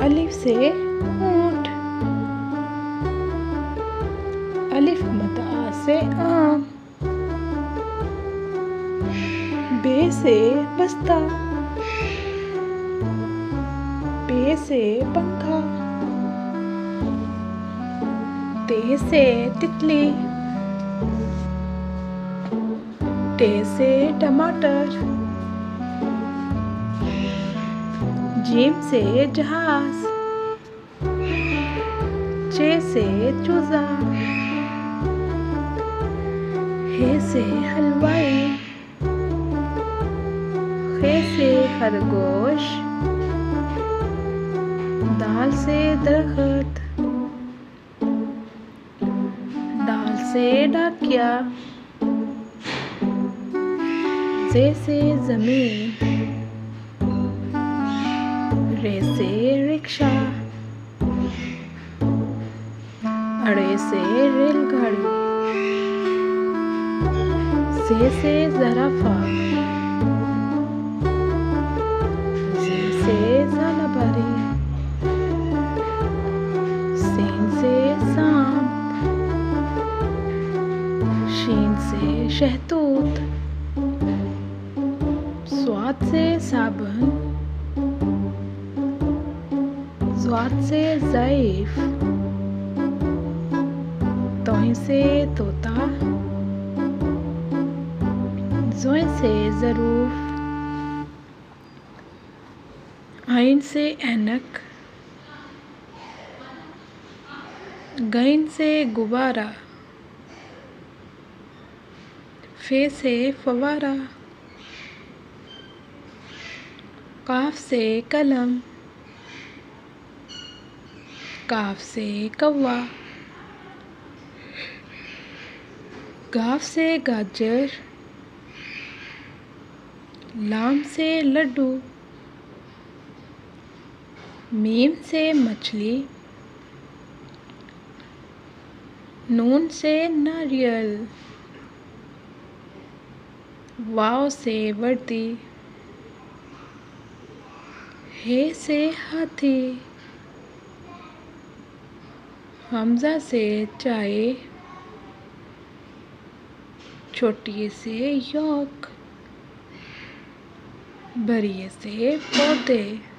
अलिफ से ऊंट, अलिफ मद आ से आम। बे से बस्ता, पे से पंखा। ते से तितली, टे से टमाटर। जीम से जहाज, चे से चूजा। हे से हलवाई, खे से खरगोश। दाल से दरख्त, दाल से डाकिया। जे से जमीन, रे से रिक्शा। अड़े से रेलगाड़ी, से ज़राफ़ा। से ज़ालाबारी, सीन से सांप। शीन से शहतूत, स्वाद से साबुन। ज़्वाद से ज़ईफ़, तोइन से तोता। ज़ोइन से ज़रूफ, आइन से ऐनक। गइन से गुब्बारा, फे से फवारा। काफ से कलम, काफ से कौवा। गाफ से गाजर, लाम से लड्डू। मीम से मछली, नून से नारियल। वाव से वर्दी, हे से हाथी। हमजा से चाय, छोटी से यॉक। बरिए से पौधे।